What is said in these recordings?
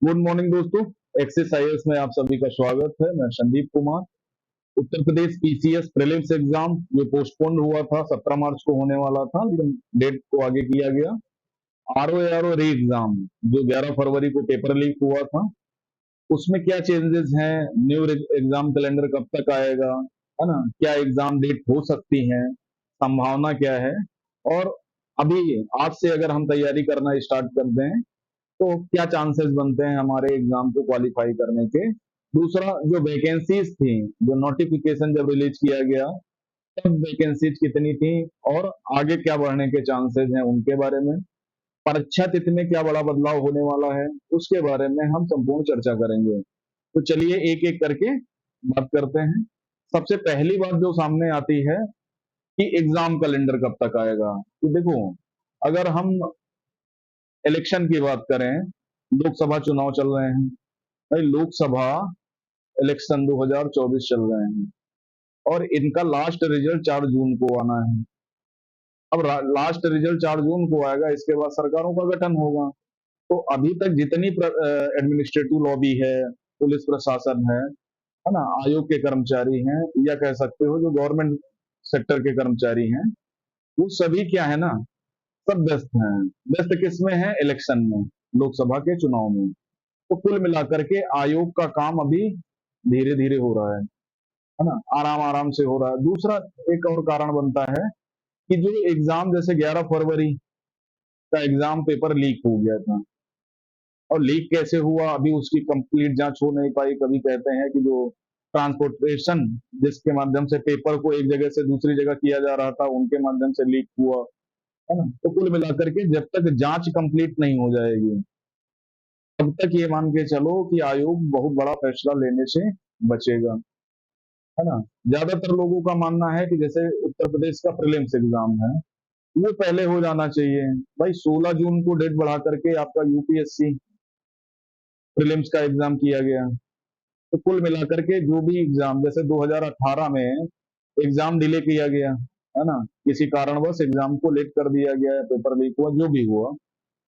Good morning दोस्तों। Axis IAS में आप सभी का स्वागत है। मैं Sandeep Kumar. Uttar Pradesh PCS prelims exam जो पोस्टपोन हुआ था, 17 मार्च को होने वाला था, लेकिन डेट को आगे किया गया। आरओ री एग्जाम जो 11 फरवरी को पेपर लीक हुआ था, उसमें क्या चेंजेस हैं, न्यू एग्जाम कैलेंडर कब तक आएगा, है ना, क्या एग्जाम डेट हो सकती है, संभावना क्या है, और अभी आज से अगर हम तैयारी करना स्टार्ट कर दें तो क्या चांसेस बनते हैं हमारे एग्जाम को क्वालिफाई करने के। दूसरा, जो वैकेंसीज थी, जो नोटिफिकेशन जब रिलीज किया गया तब वैकेंसीज कितनी थी और आगे क्या बढ़ने के चांसेस हैं उनके बारे में। परीक्षा तिथि में क्या बड़ा बदलाव होने वाला है उसके बारे में हम संपूर्ण चर्चा करेंगे। तो चलिए एक एक करके बात करते हैं। सबसे पहली बात जो सामने आती है कि एग्जाम कैलेंडर कब तक आएगा। कि देखो, अगर हम इलेक्शन की बात करें, लोकसभा चुनाव चल रहे हैं भाई, लोकसभा इलेक्शन 2024 चल रहे हैं और इनका लास्ट रिजल्ट 4 जून को आना है। अब लास्ट रिजल्ट 4 जून को आएगा, इसके बाद सरकारों का गठन होगा। तो अभी तक जितनी एडमिनिस्ट्रेटिव लॉबी है, पुलिस प्रशासन है ना, आयोग के कर्मचारी हैं, या कह सकते हो जो गवर्नमेंट सेक्टर के कर्मचारी हैं, वो सभी क्या है ना, सब व्यस्त हैं। व्यस्त किस में है? इलेक्शन में, लोकसभा के चुनाव में। तो कुल मिलाकर के आयोग का काम अभी धीरे धीरे हो रहा है ना, आराम आराम से हो रहा है। दूसरा, एक और कारण बनता है कि जो एग्जाम, जैसे 11 फरवरी का एग्जाम पेपर लीक हो गया था, और लीक कैसे हुआ अभी उसकी कंप्लीट जांच हो नहीं पाई। कभी कहते हैं कि जो ट्रांसपोर्टेशन जिसके माध्यम से पेपर को एक जगह से दूसरी जगह किया जा रहा था, उनके माध्यम से लीक हुआ, है ना। तो कुल मिलाकर के जब तक जांच कंप्लीट नहीं हो जाएगी तब तक ये मान के चलो कि आयोग बहुत बड़ा फैसला लेने से बचेगा, है ना। ज्यादातर लोगों का मानना है कि जैसे उत्तर प्रदेश का प्रीलिम्स एग्जाम है, वो पहले हो जाना चाहिए। भाई 16 जून को डेट बढ़ा करके आपका यूपीएससी प्रीलिम्स का एग्जाम किया गया। तो कुल मिलाकर के जो भी एग्जाम, जैसे 2018 में एग्जाम डिले किया गया, है ना, किसी कारणवश एग्जाम को लेट कर दिया गया, पेपर लीक हुआ, जो भी हुआ,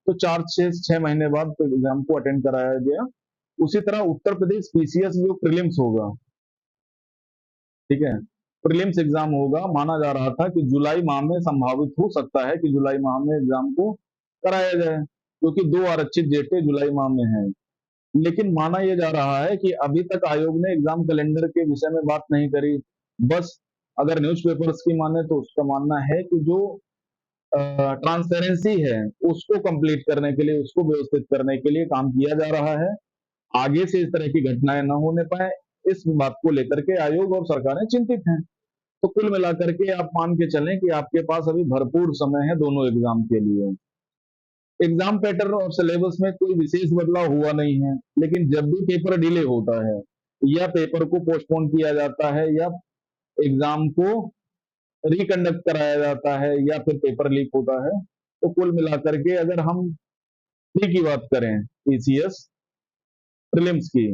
तो 4 से 6 महीने बाद एग्जाम को अटेंड कराया गया। उसी तरह उत्तर प्रदेश पीसीएस जो प्रीलिम्स होगा, ठीक है, प्रीलिम्स एग्जाम होगा, माना जा रहा था कि जुलाई माह में संभावित हो सकता है कि जुलाई माह में एग्जाम को कराया जाए, क्योंकि दो आरक्षित डेटें जुलाई माह में हैं। लेकिन माना यह जा रहा है कि अभी तक आयोग ने एग्जाम कैलेंडर के विषय में बात नहीं करी। बस अगर न्यूज़पेपर्स की माने तो उसका मानना है कि जो ट्रांसपेरेंसी है उसको कंप्लीट करने के लिए, उसको व्यवस्थित करने के लिए काम किया जा रहा है। आगे से इस तरह की घटनाएं न होने पाए, इस बात को लेकर के आयोग और सरकारें चिंतित हैं। तो कुल मिलाकर के आप मान के चलें कि आपके पास अभी भरपूर समय है दोनों एग्जाम के लिए। एग्जाम पैटर्न और सिलेबस में कोई विशेष बदलाव हुआ नहीं है, लेकिन जब भी पेपर डिले होता है या पेपर को पोस्टपोन किया जाता है या एग्जाम को रिकंडक्ट कराया जाता है या फिर पेपर लीक होता है, तो कुल मिलाकर के अगर हम प्री की बात करें, पीसीएस प्रीलिम्स की,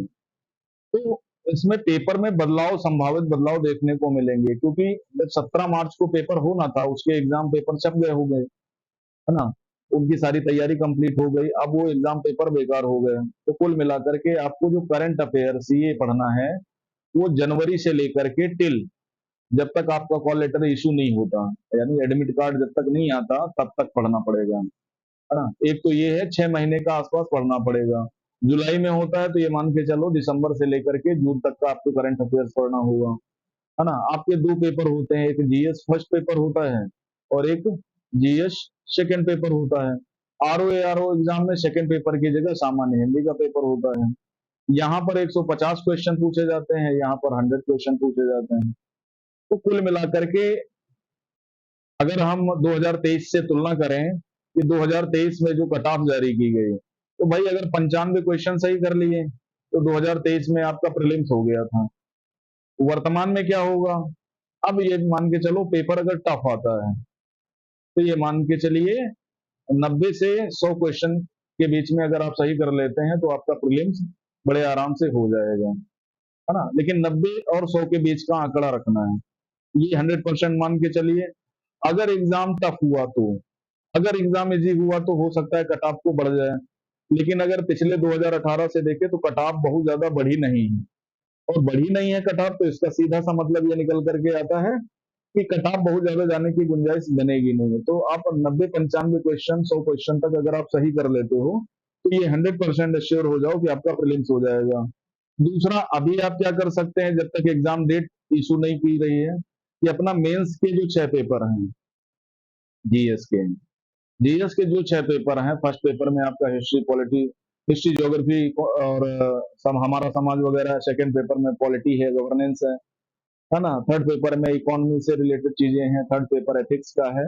तो इसमें पेपर में बदलाव, संभावित बदलाव देखने को मिलेंगे, क्योंकि जब 17 मार्च को पेपर होना था उसके एग्जाम पेपर छप गए हो गए, है ना, उनकी सारी तैयारी कंप्लीट हो गई, अब वो एग्जाम पेपर बेकार हो गए। तो कुल मिलाकर के आपको जो करंट अफेयर सीए पढ़ना है, वो जनवरी से लेकर के टिल जब तक आपका कॉल लेटर इशू नहीं होता, यानी एडमिट कार्ड जब तक नहीं आता तब तक पढ़ना पड़ेगा, है ना। एक तो ये है 6 महीने का आसपास पढ़ना पड़ेगा। जुलाई में होता है तो ये मान के चलो दिसंबर से लेकर के जून तक का आपको करंट अफेयर्स पढ़ना होगा, है ना। आपके दो पेपर होते हैं, एक जीएस फर्स्ट पेपर होता है और एक जीएस सेकंड पेपर होता है। आरओ एग्जाम में सेकंड पेपर की जगह सामान्य हिंदी का पेपर होता है। यहाँ पर 150 क्वेश्चन पूछे जाते हैं, यहाँ पर 100 क्वेश्चन पूछे जाते हैं। तो कुल मिलाकर के अगर हम 2023 से तुलना करें कि 2023 में जो कट ऑफ जारी की गई, तो भाई अगर 95 क्वेश्चन सही कर लिए तो 2023 में आपका प्रीलिम्स हो गया था। वर्तमान में क्या होगा? अब ये मान के चलो पेपर अगर टफ आता है तो ये मान के चलिए 90 से 100 क्वेश्चन के बीच में अगर आप सही कर लेते हैं तो आपका प्रीलिम्स बड़े आराम से हो जाएगा, है ना। लेकिन 90 और 100 के बीच का आंकड़ा रखना है, ये 100% मान के चलिए। अगर एग्जाम टफ हुआ तो, अगर एग्जाम इजी हुआ तो हो सकता है कट ऑफ को बढ़ जाए, लेकिन अगर पिछले 2018 से देखें तो कट ऑफ बहुत ज्यादा बढ़ी नहीं है, और बढ़ी नहीं है कट ऑफ, तो इसका सीधा सा मतलब ये निकल करके आता है कि कट ऑफ बहुत ज्यादा जाने की गुंजाइश बनेगी नहीं। तो आप 90-95 क्वेश्चन 100 क्वेश्चन तक अगर आप सही कर लेते हो तो ये 100% एश्योर हो जाओ कि आपका प्रीलिम्स हो जाएगा। दूसरा, अभी आप क्या कर सकते हैं, जब तक एग्जाम डेट इशू नहीं की रही है, कि अपना मेंस के जो 6 पेपर हैं जीएस के, जीएस के जो 6 पेपर हैं, फर्स्ट पेपर में आपका हिस्ट्री पॉलिटी, हिस्ट्री ज्योग्राफी और सब हमारा समाज वगैरह, सेकंड पेपर में पॉलिटी है, गवर्नेंस है ना, थर्ड पेपर में इकोनॉमी से रिलेटेड चीजें हैं, थर्ड पेपर एथिक्स का है,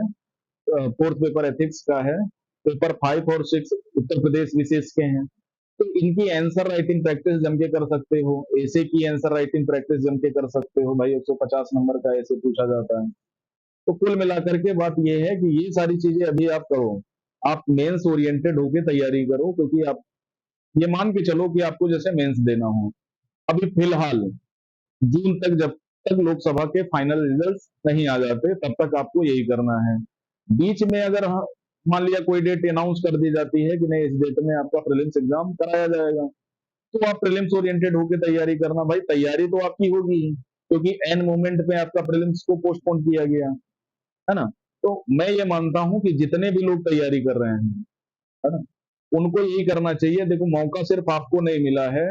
फोर्थ पेपर एथिक्स का है, पेपर 5 और 6 उत्तर प्रदेश विशेष के हैं। तो इनकी आंसर राइटिंग प्रैक्टिस जम के कर सकते हो, ऐसे की आंसर राइटिंग प्रैक्टिस जम के कर सकते हो भाई, 150 नंबर का ऐसे पूछा जाता है। तो कुल मिलाकर के बात यह है कि ये सारी चीजें अभी आप करो, आप मेंस ओरिएंटेड होके तैयारी करो, क्योंकि आप ये मान के चलो कि आपको जैसे मेंस देना हो, अभी फिलहाल जून तक, जब तक लोकसभा के फाइनल रिजल्ट नहीं आ जाते तब तक आपको यही करना है। बीच में अगर मान लिया कोई डेट अनाउंस कर दी जाती है कि नहीं इस डेट में आपका प्रीलिम्स एग्जाम कराया जाएगा, तो आप प्रीलिम्स ओरिएंटेड होकर तैयारी करना भाई, तैयारी तो आपकी होगी ही, क्योंकि एन मोमेंट पे आपका प्रीलिम्स को पोस्टपोन किया गया है ना। तो मैं ये मानता हूं कि जितने भी लोग तैयारी कर रहे हैं, है ना, उनको यही करना चाहिए। देखो, मौका सिर्फ आपको नहीं मिला है,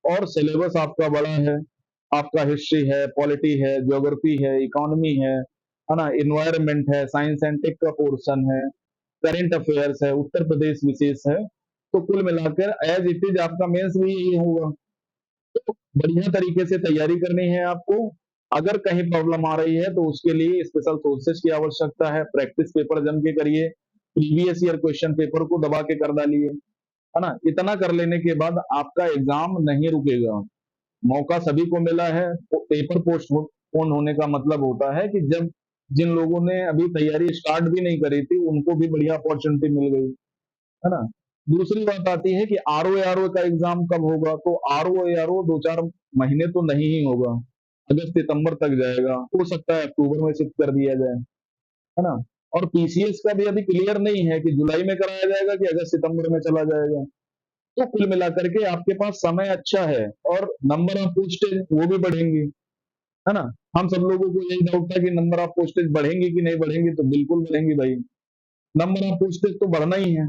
और सिलेबस आपका बड़ा है, आपका हिस्ट्री है, पॉलिटी है, ज्योग्राफी है, इकोनॉमी है ना, इन्वायरमेंट है, साइंस एंड टेक का पोर्शन है, करंट अफेयर्स है, उत्तर प्रदेश विशेष है। तो कुल मिलाकर एज इट इज आपका मेंस भी यही होगा। तो बढ़िया तरीके से तैयारी करनी है आपको। अगर कहीं प्रॉब्लम आ रही है तो उसके लिए स्पेशल सोर्सेज की आवश्यकता है, प्रैक्टिस पेपर जम के करिए, प्रीवियस ईयर क्वेश्चन पेपर को दबा के कर डालिए, है ना। इतना कर लेने के बाद आपका एग्जाम नहीं रुकेगा। मौका सभी को मिला है, पेपर पोस्टपोन होने का मतलब होता है कि जब जिन लोगों ने अभी तैयारी स्टार्ट भी नहीं करी थी उनको भी बढ़िया अपॉर्चुनिटी मिल गई, है ना। दूसरी बात आती है कि आरओ का एग्जाम कब होगा, तो आरओ 2-4 महीने तो नहीं ही होगा, अगस्त सितंबर तक जाएगा, हो सकता है अक्टूबर में शिफ्ट कर दिया जाए, है ना। और पीसीएस का भी अभी क्लियर नहीं है कि जुलाई में कराया जाएगा कि अगस्त सितंबर में चला जाएगा। तो कुल मिलाकर के आपके पास समय अच्छा है, और नंबर ऑफ पोस्टेज वो भी बढ़ेंगी, है ना। हम सब लोगों को यही डाउट था कि नंबर ऑफ पोस्टेज बढ़ेंगी कि नहीं बढ़ेंगी, तो बिल्कुल बढ़ेंगी भाई, नंबर ऑफ पोस्टेज तो बढ़ना ही है।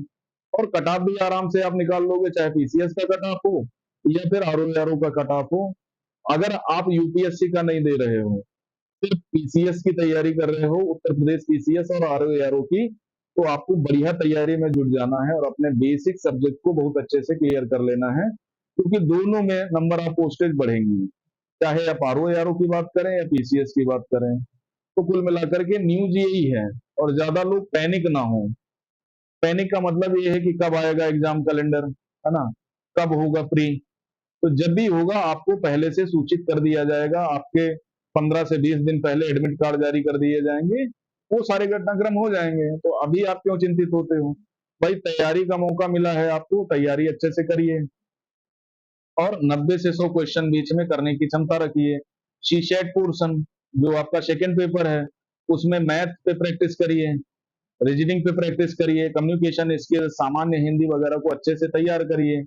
और कट ऑफ भी आराम से आप निकाल लोगे, चाहे पीसीएस का कट ऑफ हो या फिर आरओ का कट ऑफ हो। अगर आप यूपीएससी का नहीं दे रहे हो, सिर्फ पीसीएस की तैयारी कर रहे हो, उत्तर प्रदेश पीसीएस और आरओ की, तो आपको बढ़िया तैयारी में जुट जाना है और अपने बेसिक सब्जेक्ट को बहुत अच्छे से क्लियर कर लेना है, क्योंकि दोनों में नंबर ऑफ पोस्टेज बढ़ेंगी, चाहे आप आरओ की बात करें या पीसीएस की बात करें। तो कुल मिलाकर के न्यूज यही है, और ज्यादा लोग पैनिक ना हो। पैनिक का मतलब ये है कि कब आएगा एग्जाम कैलेंडर, है ना, कब होगा फ्री। तो जब भी होगा आपको पहले से सूचित कर दिया जाएगा, आपके 15 से 20 दिन पहले एडमिट कार्ड जारी कर दिए जाएंगे, वो सारे घटनाक्रम हो जाएंगे। तो अभी आप क्यों चिंतित होते हो भाई, तैयारी का मौका मिला है आपको, तैयारी अच्छे से करिए, और 90 से 100 क्वेश्चन बीच में करने की क्षमता रखिए। शीशेट पोर्शन जो आपका सेकेंड पेपर है, उसमें मैथ पे प्रैक्टिस करिए, रीजनिंग पे प्रैक्टिस करिए, कम्युनिकेशन स्किल, सामान्य हिंदी वगैरह को अच्छे से तैयार करिए,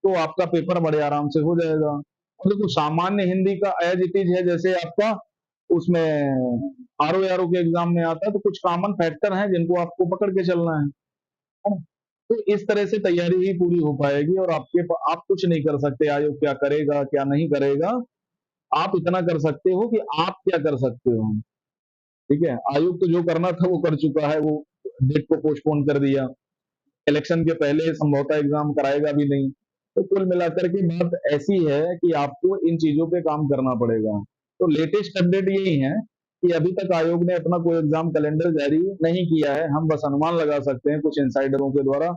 तो आपका पेपर बड़े आराम से हो जाएगा। और देखो, सामान्य हिंदी का एज इट इज है जैसे आपका उसमें आरओ के एग्जाम में आता है, तो कुछ कॉमन फैक्टर हैं जिनको आपको पकड़ के चलना है ना? तो इस तरह से तैयारी ही पूरी हो पाएगी, और आप कुछ नहीं कर सकते, आयोग क्या करेगा क्या नहीं करेगा। आप इतना कर सकते हो कि आप क्या कर सकते हो, ठीक है। आयोग तो जो करना था वो कर चुका है, वो डेट को पोस्टपोन कर दिया, इलेक्शन के पहले संभवतः एग्जाम कराएगा भी नहीं। तो कुल मिलाकर के बात ऐसी है कि आपको इन चीजों पे काम करना पड़ेगा। तो लेटेस्ट अपडेट यही है कि अभी तक आयोग ने अपना कोई एग्जाम कैलेंडर जारी नहीं किया है, हम बस अनुमान लगा सकते हैं, कुछ इंसाइडरों के द्वारा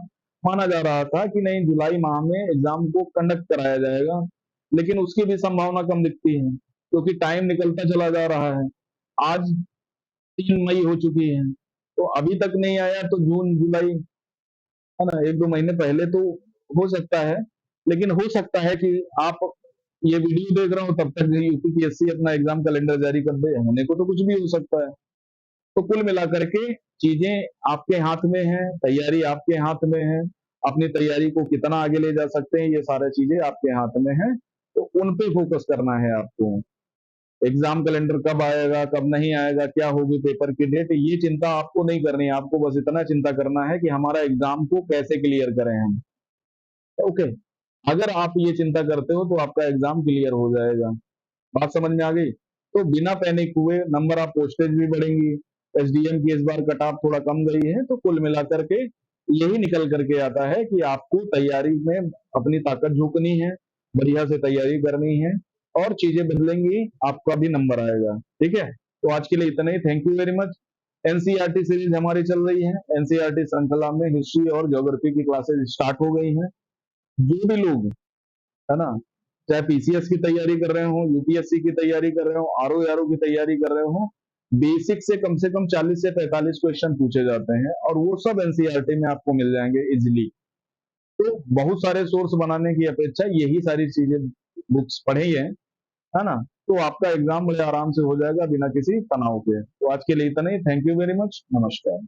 माना जा रहा था कि नहीं जुलाई माह में एग्जाम को कंडक्ट कराया जाएगा, लेकिन उसकी भी संभावना कम दिखती है, क्योंकि टाइम निकलता चला जा रहा है। आज 3 मई हो चुकी है, तो अभी तक नहीं आया तो जून जुलाई, है ना, 1-2 महीने पहले तो हो सकता है। लेकिन हो सकता है कि आप ये वीडियो देख रहे हो तब तक यूपीपीएससी अपना एग्जाम कैलेंडर जारी कर दे, होने को तो कुछ भी हो सकता है। तो कुल मिलाकर के चीजें आपके हाथ में है, तैयारी आपके हाथ में है। अपनी तैयारी को कितना आगे ले जा सकते हैं, ये सारी चीजें आपके हाथ में है। तो उन पे फोकस करना है आपको। एग्जाम कैलेंडर कब आएगा, कब नहीं आएगा, क्या होगी पेपर की डेट, ये चिंता आपको नहीं करनी है। आपको बस इतना चिंता करना है कि हमारा एग्जाम को कैसे क्लियर करें हम। ओके, अगर आप ये चिंता करते हो तो आपका एग्जाम क्लियर हो जाएगा। बात समझ में आ गई? तो बिना पैनिक हुए नंबर ऑफ पोस्टेज भी बढ़ेंगी। एसडीएम की इस बार कट ऑफ थोड़ा कम गई है, तो कुल मिलाकर के यही निकल करके आता है कि आपको तैयारी में अपनी ताकत झोंकनी है, बढ़िया से तैयारी करनी है, और चीजें बदलेंगी, आपका भी नंबर आएगा। ठीक है, तो आज के लिए इतना ही। Thank you very much. NCERT series हमारी चल रही है। एनसीईआरटी श्रृंखला में हिस्ट्री और ज्योग्राफी की क्लासेज स्टार्ट हो गई हैं। जो भी लोग, है ना, चाहे पीसीएस की तैयारी कर रहे हो, यूपीएससी की तैयारी कर रहे हो, आरओ की तैयारी कर रहे हो, बेसिक से कम 40 से 45 क्वेश्चन पूछे जाते हैं, और वो सब एनसीईआरटी में आपको मिल जाएंगे इजिली। तो बहुत सारे सोर्स बनाने की अपेक्षा यही सारी चीजें बुक्स पढ़े ही है ना, तो आपका एग्जाम बड़े आराम से हो जाएगा बिना किसी तनाव के। तो आज के लिए इतना ही। Thank you very much. नमस्कार।